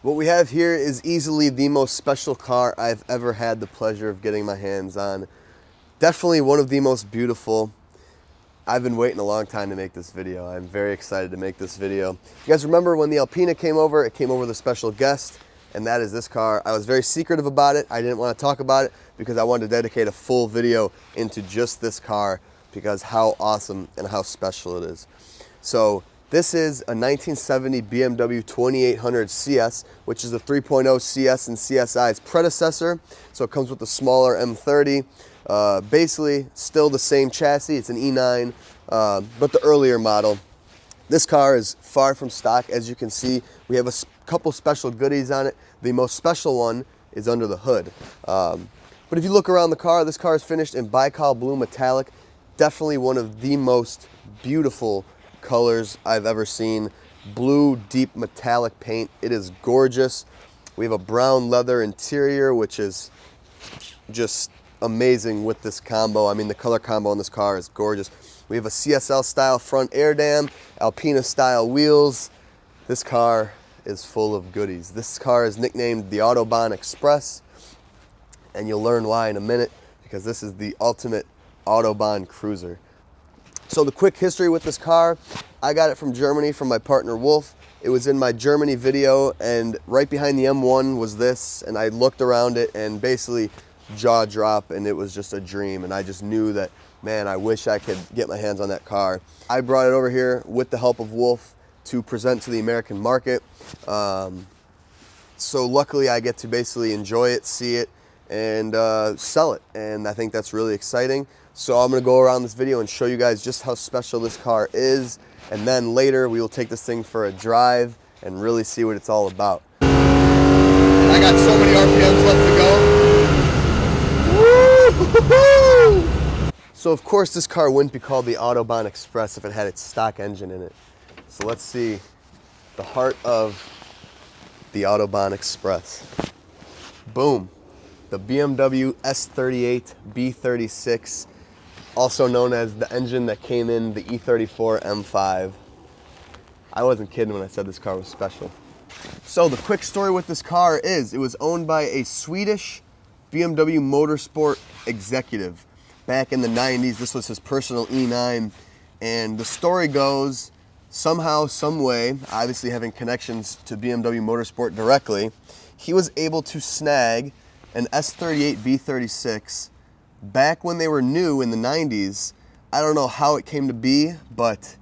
What we have here is easily the most special car I've ever had the pleasure of getting my hands on. Definitely one of the most beautiful. I've been waiting a long time to make this video. I'm very excited to make this video. You guys remember when the Alpina came over, it came over with a special guest, and that is this car. I was very secretive about it. I didn't want to talk about it because I wanted to dedicate a full video into just this car because how awesome and how special it is. So this is a 1970 BMW 2800 CS, which is the 3.0 CS and CSI's predecessor. So it comes with the smaller M30. Basically, still the same chassis. It's an E9, but the earlier model. This car is far from stock. As you can see, we have a couple special goodies on it. The most special one is under the hood. But if you look around the car, this car is finished in Baikal Blue Metallic. Definitely one of the most beautiful colors I've ever seen. Blue, deep metallic paint. It is gorgeous. We have a brown leather interior, which is just amazing with this combo. I mean, the color combo on this car is gorgeous. We have a CSL style front air dam, Alpina style wheels. This car is full of goodies. This car is nicknamed the Autobahn Express, and you'll learn why in a minute, because this is the ultimate Autobahn cruiser. So the quick history with this car, I got it from Germany from my partner Wolf. It was in my Germany video, and right behind the M1 was this, and I looked around it and basically jaw drop, and it was just a dream, and I just knew that, man, I wish I could get my hands on that car. I brought it over here with the help of Wolf to present to the American market. So luckily I get to basically enjoy it, see it, and sell it, and I think that's really exciting. So I'm gonna go around this video and show you guys just how special this car is, and then later we will take this thing for a drive and really see what it's all about. And I got so many RPMs left to go. Woo! So of course this car wouldn't be called the Autobahn Express if it had its stock engine in it. So let's see the heart of the Autobahn Express. Boom. The BMW S38 B36, also known as the engine that came in the E34 M5. I wasn't kidding when I said this car was special. So the quick story with this car is it was owned by a Swedish BMW Motorsport executive. Back in the 90s, this was his personal E9, and the story goes, somehow, some way, obviously having connections to BMW Motorsport directly, he was able to snag an S38 B36 back when they were new in the 90s. I don't know how it came to be, but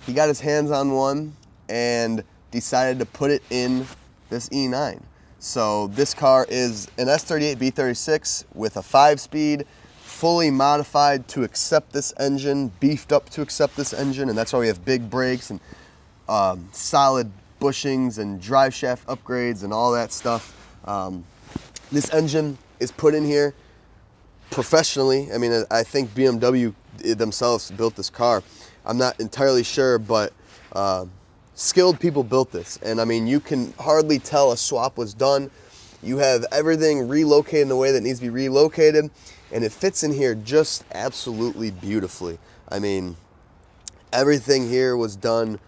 he got his hands on one and decided to put it in this E9. So this car is an S38 B36 with a 5-speed, fully modified to accept this engine, beefed up to accept this engine, and that's why we have big brakes and solid bushings and drive shaft upgrades and all that stuff. This engine is put in here professionally. I mean, I think BMW themselves built this car. I'm not entirely sure, but skilled people built this. And I mean, you can hardly tell a swap was done. You have everything relocated in the way that needs to be relocated, and it fits in here just absolutely beautifully. I mean, everything here was done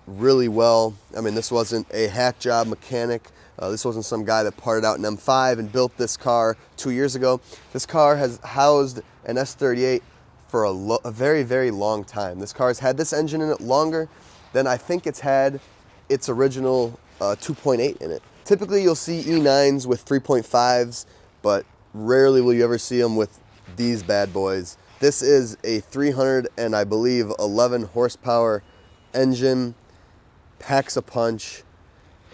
really well. I mean, this wasn't a hack job mechanic. This wasn't some guy that parted out an M5 and built this car 2 years ago. This car has housed an S38 for a very, very long time. This car has had this engine in it longer than I think it's had its original 2.8 in it. Typically, you'll see E9s with 3.5s, but rarely will you ever see them with these bad boys. This is a 300 and I believe 11 horsepower engine, packs a punch,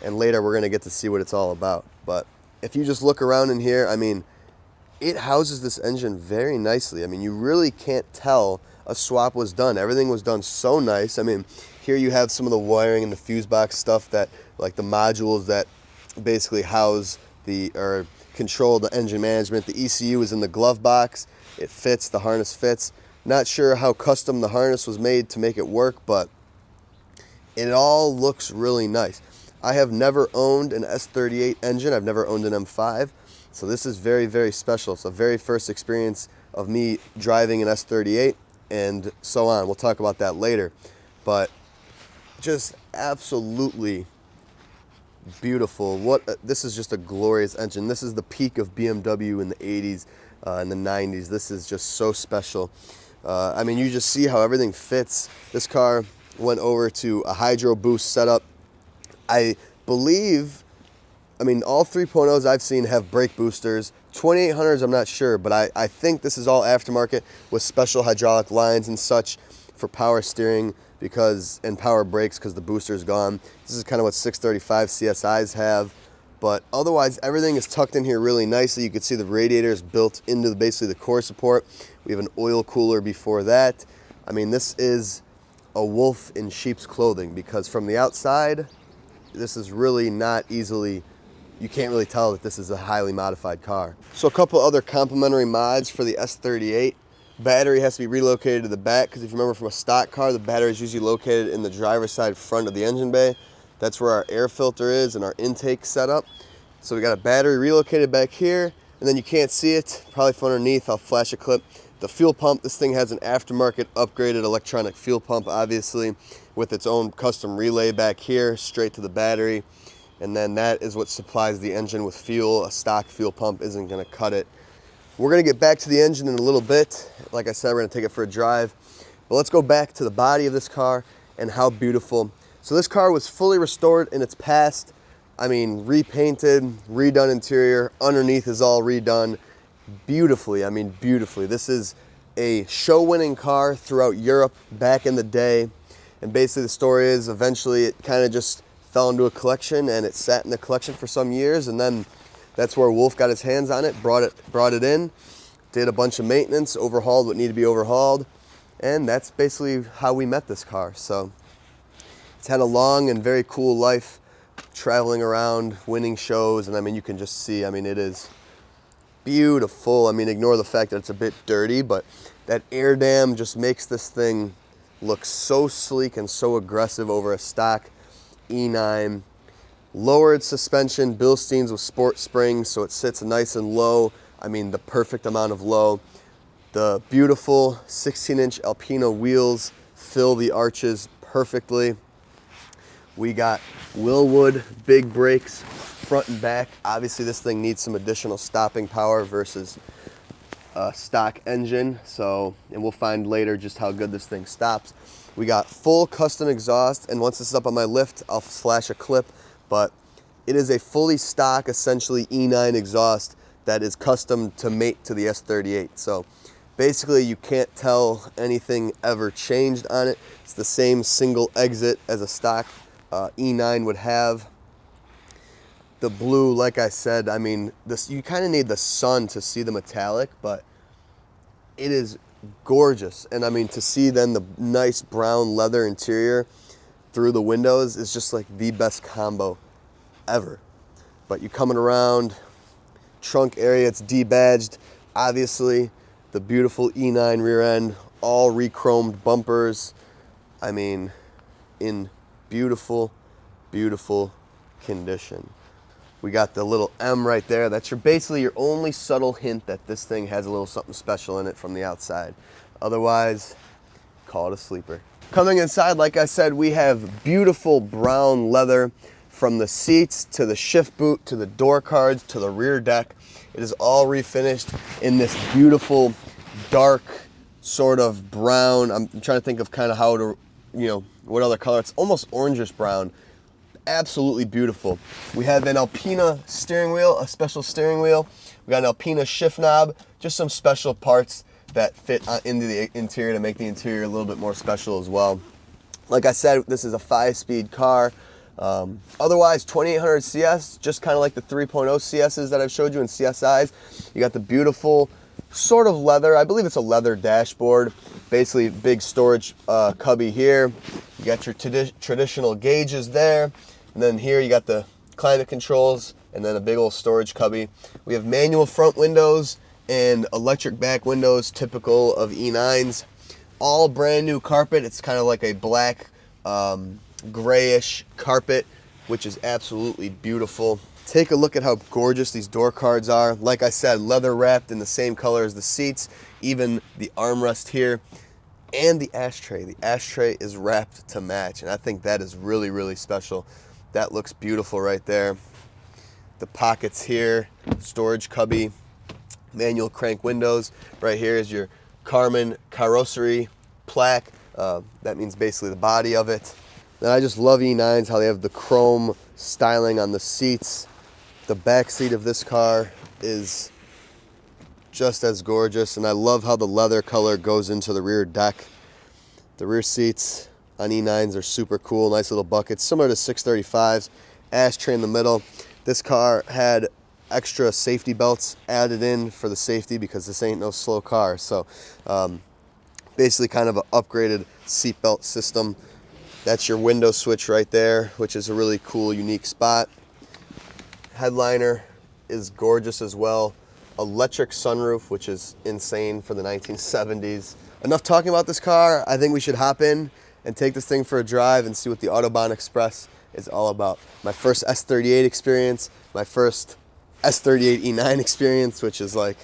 and later we're gonna get to see what it's all about. But if you just look around in here, I mean, it houses this engine very nicely. I mean, you really can't tell a swap was done. Everything was done so nice. I mean, here you have some of the wiring and the fuse box stuff that, like the modules that basically house the, or control the engine management. The ECU is in the glove box. It fits, the harness fits. Not sure how custom the harness was made to make it work, but it all looks really nice. I have never owned an S38 engine. I've never owned an M5. So this is very, very special. It's the very first experience of me driving an S38 and so on. We'll talk about that later. But just absolutely beautiful. This is just a glorious engine. This is the peak of BMW in the 80s and the 90s. This is just so special. I mean, you just see how everything fits. This car went over to a hydro boost setup. I believe, I mean, all 3.0s I've seen have brake boosters. 2800s, I'm not sure, but I think this is all aftermarket with special hydraulic lines and such for power steering and power brakes because the booster's gone. This is kind of what 635 CSIs have, but otherwise everything is tucked in here really nicely. You can see the radiators built into basically the core support. We have an oil cooler before that. I mean, this is a wolf in sheep's clothing because from the outside, this is really not easily, you can't really tell that this is a highly modified car. So a couple other complementary mods for the S38. Battery has to be relocated to the back because if you remember from a stock car, the battery is usually located in the driver's side front of the engine bay. That's where our air filter is and our intake setup. So we got a battery relocated back here, and then you can't see it, probably from underneath. I'll flash a clip. The fuel pump, this thing has an aftermarket upgraded electronic fuel pump, obviously, with its own custom relay back here, straight to the battery. And then that is what supplies the engine with fuel. A stock fuel pump isn't gonna cut it. We're gonna get back to the engine in a little bit. Like I said, we're gonna take it for a drive. But let's go back to the body of this car and how beautiful. So this car was fully restored in its past. I mean, repainted, redone interior, underneath is all redone. Beautifully, I mean beautifully. This is a show-winning car throughout Europe back in the day. And basically the story is eventually it kind of just fell into a collection and it sat in the collection for some years, and then that's where Wolf got his hands on it, brought it in, did a bunch of maintenance, overhauled what needed to be overhauled, and that's basically how we met this car. So it's had a long and very cool life, traveling around, winning shows, and I mean you can just see, I mean it is beautiful. I mean, ignore the fact that it's a bit dirty, but that air dam just makes this thing look so sleek and so aggressive over a stock E9. Lowered suspension, Bilsteins with sport springs, so it sits nice and low. I mean, the perfect amount of low. The beautiful 16-inch Alpina wheels fill the arches perfectly. We got Willwood big brakes, front and back. Obviously, this thing needs some additional stopping power versus a stock engine. So, and we'll find later just how good this thing stops. We got full custom exhaust, and once this is up on my lift, I'll flash a clip. But it is a fully stock, essentially E9 exhaust that is custom to mate to the S38. So basically you can't tell anything ever changed on it. It's the same single exit as a stock E9 would have. The blue, like I said, I mean, this, you kind of need the sun to see the metallic, but it is gorgeous. And I mean, to see then the nice brown leather interior through the windows is just like the best combo ever. But you coming around, trunk area, it's debadged. Obviously, the beautiful E9 rear end, all re-chromed bumpers. I mean, in beautiful, beautiful condition. We got the little M right there. That's basically your only subtle hint that this thing has a little something special in it from the outside. Otherwise, call it a sleeper. Coming inside, like I said, we have beautiful brown leather from the seats to the shift boot to the door cards to the rear deck. It is all refinished in this beautiful dark sort of brown. I'm trying to think of kind of how to, you know, what other color. It's almost orangish brown. Absolutely beautiful. We have an Alpina steering wheel, a special steering wheel. We got an Alpina shift knob, just some special parts that fit into the interior to make the interior a little bit more special as well. Like I said, this is a 5-speed car. Otherwise, 2800 CS, just kind of like the 3.0 CSs that I've showed you in CSIs. You got the beautiful sort of leather, I believe it's a leather dashboard. Basically, big storage cubby here. You got your traditional gauges there. And then here you got the climate controls and then a big old storage cubby. We have manual front windows and electric back windows, typical of E9s. All brand new carpet. It's kind of like a black, grayish carpet, which is absolutely beautiful. Take a look at how gorgeous these door cards are. Like I said, leather wrapped in the same color as the seats, even the armrest here, and the ashtray. The ashtray is wrapped to match, and I think that is really, really special. That looks beautiful right there. The pockets here, storage cubby, manual crank windows. Right here is your Karmann carrossery plaque. That means basically the body of it. Then I just love E9s, how they have the chrome styling on the seats. The back seat of this car is just as gorgeous, and I love how the leather color goes into the rear deck. The rear seats on E9s are super cool, nice little buckets, similar to 635s. Ashtray in the middle. This car had extra safety belts added in for the safety because this ain't no slow car. So basically kind of an upgraded seatbelt system. That's your window switch right there, which is a really cool, unique spot. Headliner is gorgeous as well. Electric sunroof, which is insane for the 1970s. Enough talking about this car. I think we should hop in and take this thing for a drive and see what the Autobahn Express is all about. My first S38 experience, my first S38 E9 experience, which is like,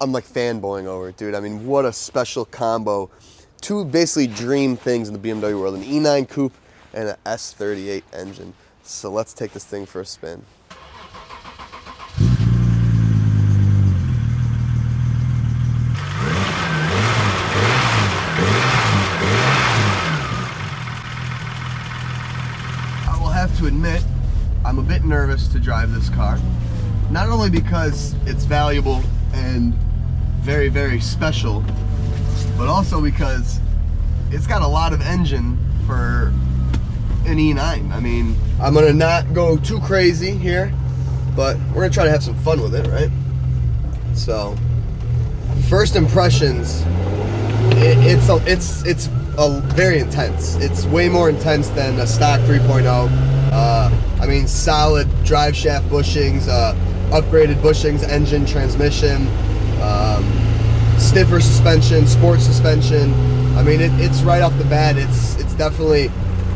I'm like fanboying over it, dude. I mean, what a special combo. Two basically dream things in the BMW world, an E9 Coupe and an S38 engine. So let's take this thing for a spin. I will have to admit, I'm a bit nervous to drive this car. Not only because it's valuable and very, very special, but also because it's got a lot of engine for an E9. I mean, I'm gonna not go too crazy here, but we're gonna try to have some fun with it, right? So, first impressions, it's very intense. It's way more intense than a stock 3.0. I mean, solid drive shaft bushings, upgraded bushings, engine, transmission, stiffer suspension, sport suspension. I mean, it's right off the bat. It's definitely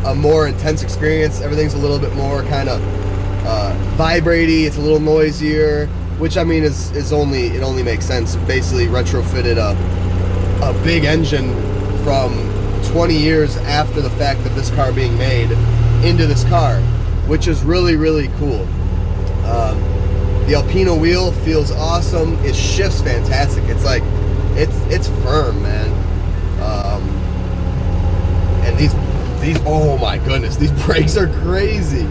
a more intense experience. Everything's a little bit more kind of vibraty. It's a little noisier, which I mean it only makes sense. Basically retrofitted a big engine from 20 years after the fact of this car being made into this car, which is really, really cool. The Alpino wheel feels awesome. It shifts fantastic. It's like it's firm, man. And these oh my goodness, these brakes are crazy.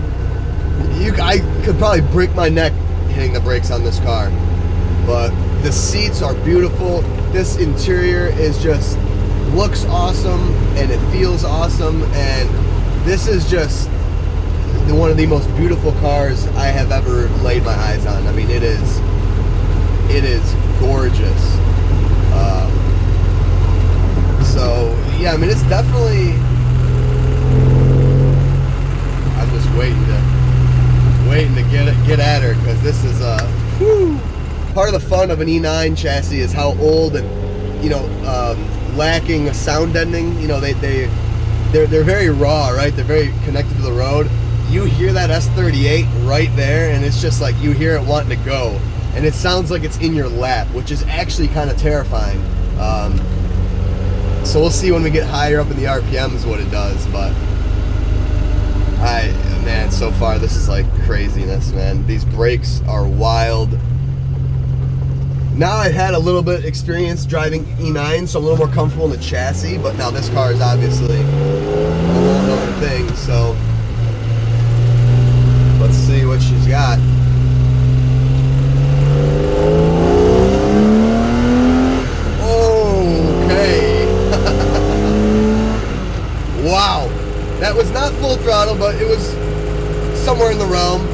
I could probably break my neck hitting the brakes on this car. But the seats are beautiful. This interior is just looks awesome and it feels awesome, and this is just one of the most beautiful cars I have ever laid my eyes on. I mean, it is gorgeous. So yeah, I mean, it's definitely. I'm just waiting to get at her, because this is part of the fun of an E9 chassis is how old and lacking a sound deadening. They're very raw, right? They're very connected to the road. You hear that S38 right there, and it's just like you hear it wanting to go, and it sounds like it's in your lap, which is actually kind of terrifying. So we'll see when we get higher up in the RPMs what it does, but man, so far this is like craziness, man. These brakes are wild. Now I've had a little bit experience driving E9, so I'm a little more comfortable in the chassis, but now this car is obviously a whole other thing, so let's see what she's got. Okay. Wow. That was not full throttle, but it was somewhere in the realm.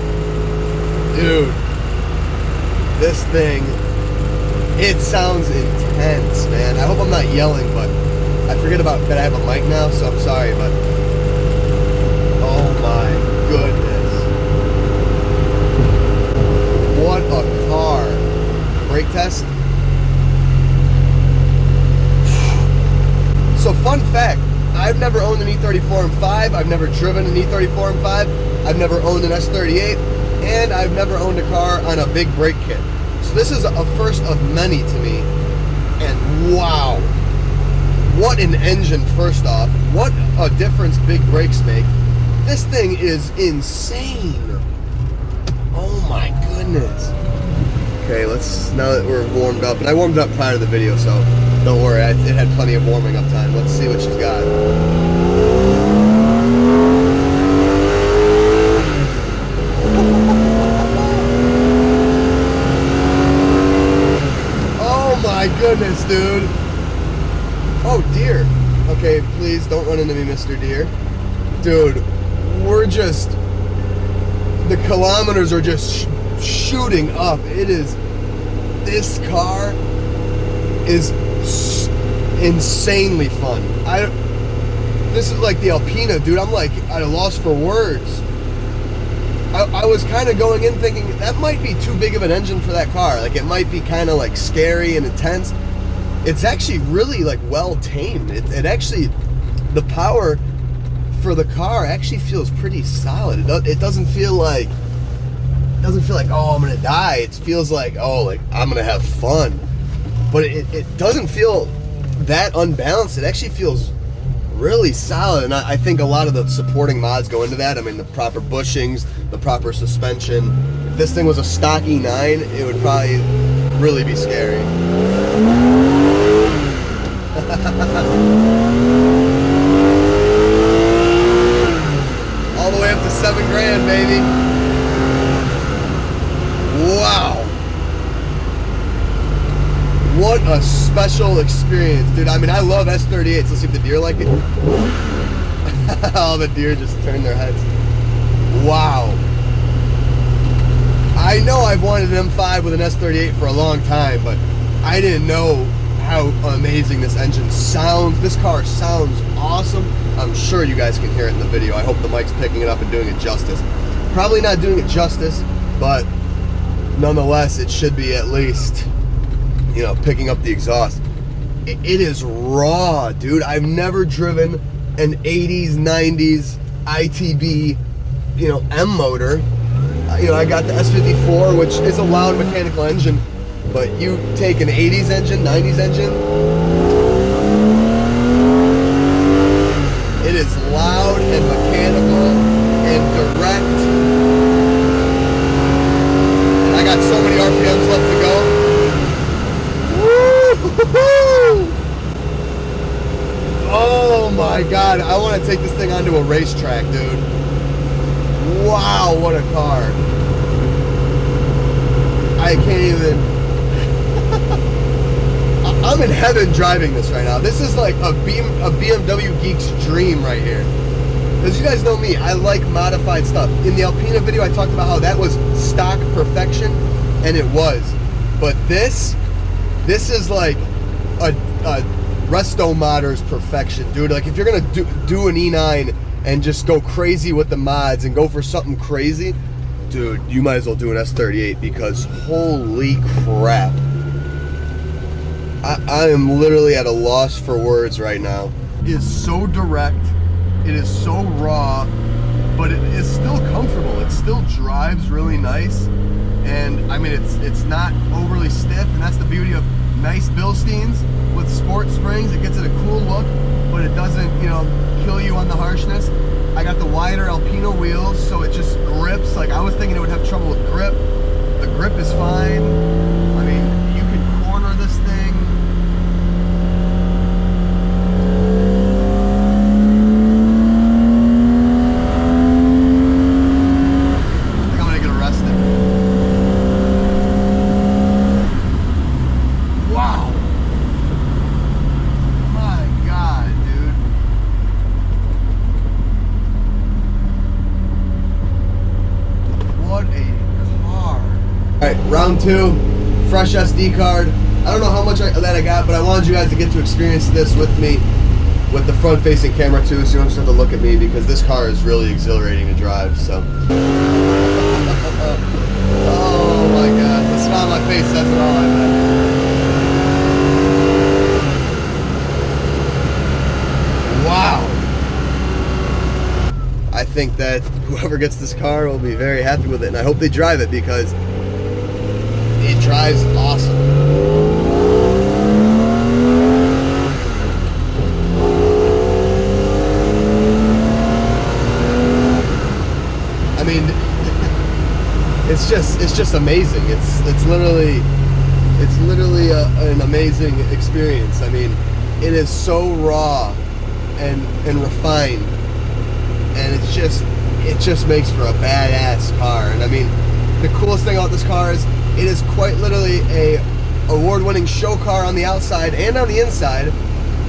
Dude, this thing, it sounds intense, man. I hope I'm not yelling, but I forget about that I have a mic now, so I'm sorry, but oh my goodness. What a car. Brake test. So fun fact, I've never owned an E34 M5, I've never driven an E34 M5, I've never owned an S38, and I've never owned a car on a big brake kit. So this is a first of many to me, and wow, what an engine first off, what a difference big brakes make. This thing is insane. Oh my goodness. Okay, now that we're warmed up, and I warmed up prior to the video, so don't worry, it had plenty of warming up time. Let's see what she's got. Oh my goodness, dude. Oh, deer. Okay, please don't run into me, Mr. Deer. Dude, the kilometers are just shooting up. This car is insanely fun. This is like the Alpina, dude. I'm like at a loss for words. I was kind of going in thinking that might be too big of an engine for that car. Like it might be kind of like scary and intense. It's actually really like well tamed. It actually, the power for the car actually feels pretty solid. It doesn't feel like oh, I'm gonna die. It feels like, oh, like I'm gonna have fun. But it doesn't feel that unbalanced. It actually feels really solid, and I think a lot of the supporting mods go into that. I mean, the proper bushings, the proper suspension. If this thing was a stock E9, it would probably really be scary. All the way up to $7,000, baby. Wow. What a special experience, dude. I mean, I love S38s. Let's see if the deer like it. All the deer just turn their heads. Wow. I know I've wanted an M5 with an S38 for a long time, but I didn't know how amazing this engine sounds. This car sounds awesome. I'm sure you guys can hear it in the video. I hope the mic's picking it up and doing it justice. Probably not doing it justice, but nonetheless, it should be at least, you know, picking up the exhaust. It is raw, dude. I've never driven an 80s, 90s ITB, you know, M motor. You know, I got the S34, which is a loud mechanical engine, but you take an 80s engine, 90s engine, it is loud and mechanical and direct. And I got so many RPMs left to go. Oh my God, I want to take this thing onto a racetrack, dude. Wow, what a car. I can't even. I'm in heaven driving this right now. This is like a BMW geek's dream right here. Because you guys know me, I like modified stuff. In the Alpina video, I talked about how that was stock perfection, and it was. But this is like a Resto-modder's perfection, dude. Like if you're gonna do an E9 and just go crazy with the mods and go for something crazy, dude, you might as well do an S38, because holy crap. I am literally at a loss for words right now. It is so direct, it is so raw, but it is still comfortable. It still drives really nice, and I mean it's not overly stiff, and that's the beauty of nice Bilsteins with sport springs. It gets it a cool look, but it doesn't, you know, kill you on the harshness. I got the wider Alpina wheels, so it just grips. Like I was thinking it would have trouble with grip. The grip is fine. I mean, you can corner this thing. I think I'm gonna get arrested. Wow. My God, dude. What a car. Alright, round two, fresh SD card. I don't know how much of that I got, but I wanted you guys to get to experience this with me, with the front-facing camera too, so you don't just have to look at me, because this car is really exhilarating to drive, so. Oh my God. my face says it all, I bet. Wow. I think that whoever gets this car will be very happy with it, and I hope they drive it because it drives awesome. I mean, it's just amazing. It's literally an amazing experience. I mean, it is so raw and refined, and it just makes for a badass car. And I mean, the coolest thing about this car is it is quite literally a award-winning show car on the outside and on the inside,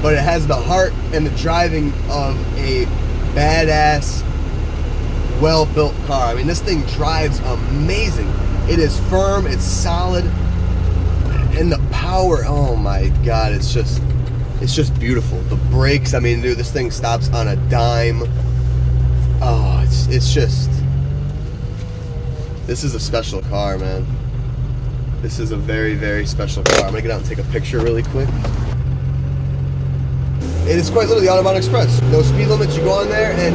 but it has the heart and the driving of a badass, well-built car. I mean, this thing drives amazing. It is firm, it's solid, and the power, oh my god, it's just beautiful. The brakes, I mean, dude, this thing stops on a dime. Oh, it's just, this is a special car, man. This is a very, very special car. I'm gonna get out and take a picture really quick. It is quite literally the Autobahn Express. No speed limits, you go on there and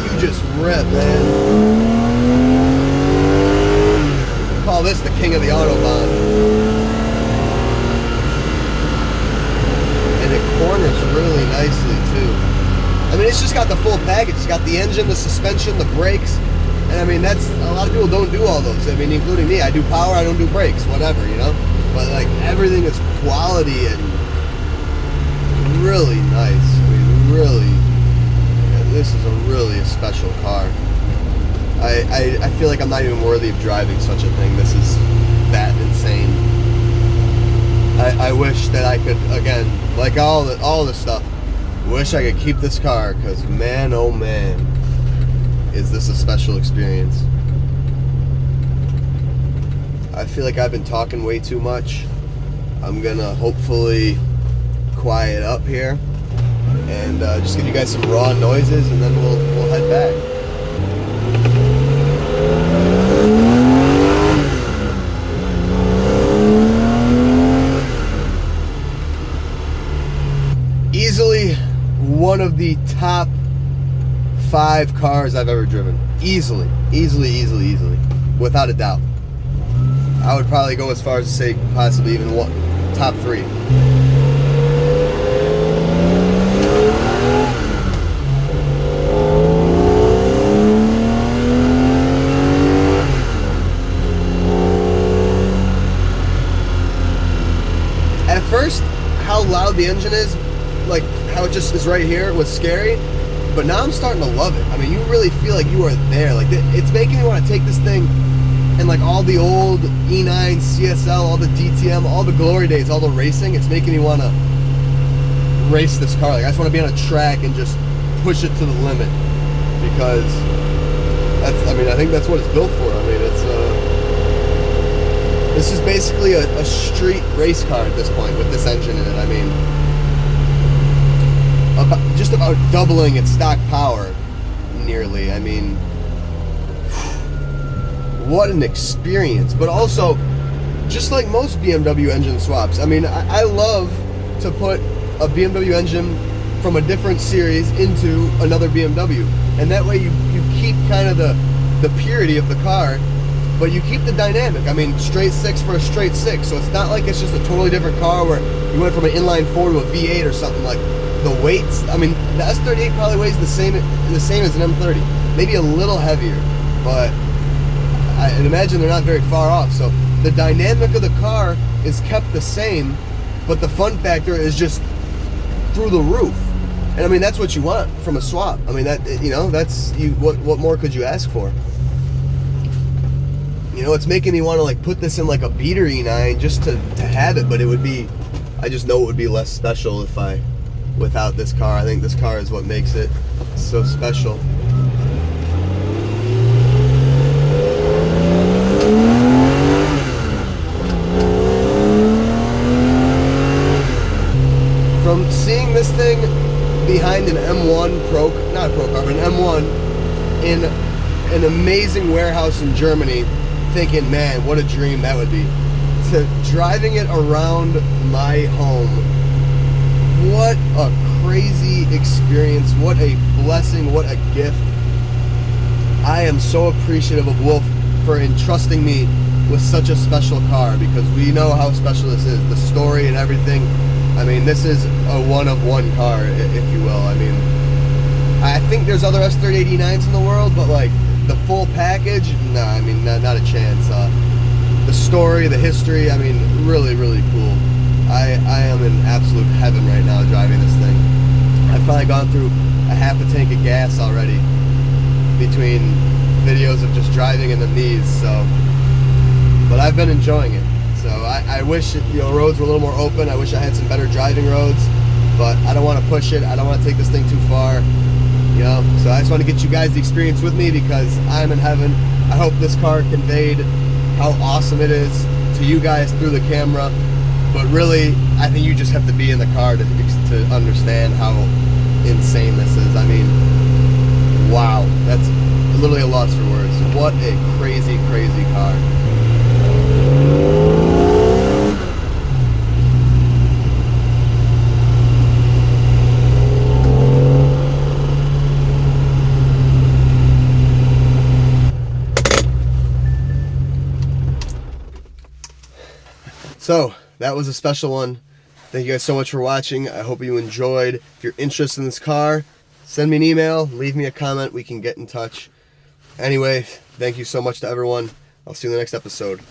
you just rip, man. Call this the king of the Autobahn. And it corners really nicely too. I mean, it's just got the full package. It's got the engine, the suspension, the brakes. And I mean, that's, a lot of people don't do all those. I mean, including me. I do power, I don't do brakes, whatever, you know? But like, everything is quality and really nice. I mean, really, yeah, this is a special car. I feel like I'm not even worthy of driving such a thing. This is that insane. I wish that I could, again, like all the stuff, wish I could keep this car, because man, oh man, is this a special experience. I feel like I've been talking way too much. I'm gonna hopefully quiet up here and just give you guys some raw noises, and then we'll head back. Easily one of the top 5 cars I've ever driven. Easily, without a doubt. I would probably go as far as to say possibly even top 3. At first, how loud the engine is, like how it just is right here, was scary, but now I'm starting to love it. I mean, you really feel like you are there. Like, it's making me want to take this thing and like all the old E9, CSL, all the DTM, all the glory days, all the racing, it's making me want to race this car. Like, I just want to be on a track and just push it to the limit, because that's, I mean, I think that's what it's built for. I mean, it's this is basically a street race car at this point with this engine in it. I mean, just about doubling its stock power, nearly. I mean, what an experience. But also, just like most BMW engine swaps, I mean, I love to put a BMW engine from a different series into another BMW, and that way you keep kind of the purity of the car, but you keep the dynamic. I mean, straight 6 for a straight 6, so it's not like it's just a totally different car where you went from an inline 4 to a V8 or something. Like, the weights, I mean, the S38 probably weighs the same as an M30, maybe a little heavier, but I'd imagine they're not very far off. So the dynamic of the car is kept the same, but the fun factor is just through the roof. And I mean, that's what you want from a swap. I mean, that, you know, that's you. What more could you ask for? You know, it's making me want to like put this in like a beater E9 just to have it, but it would be, I just know it would be less special if without this car. I think this car is what makes it so special. From seeing this thing behind an M1 not a pro car, but an M1 in an amazing warehouse in Germany thinking, man, what a dream that would be. To driving it around my home, what a crazy experience, what a blessing, what a gift. I am so appreciative of Wolf for entrusting me with such a special car, because we know how special this is, the story and everything. I mean, this is a one-of-one car, if you will. I mean, I think there's other S38 in the world, but like the full package, nah, I mean, not a chance. The story, the history, I mean, really, really cool. I am in absolute heaven right now driving this thing. I've probably gone through a half a tank of gas already between videos of just driving and then these, so. But I've been enjoying it. So I wish, roads were a little more open. I wish I had some better driving roads, but I don't want to push it. I don't want to take this thing too far. So I just want to get you guys the experience with me, because I'm in heaven. I hope this car conveyed how awesome it is to you guys through the camera, but really, I think you just have to be in the car to understand how insane this is. I mean, wow, that's literally a loss for words. What a crazy, crazy car. So, that was a special one. Thank you guys so much for watching. I hope you enjoyed. If you're interested in this car, send me an email, leave me a comment, we can get in touch. Anyway, thank you so much to everyone. I'll see you in the next episode.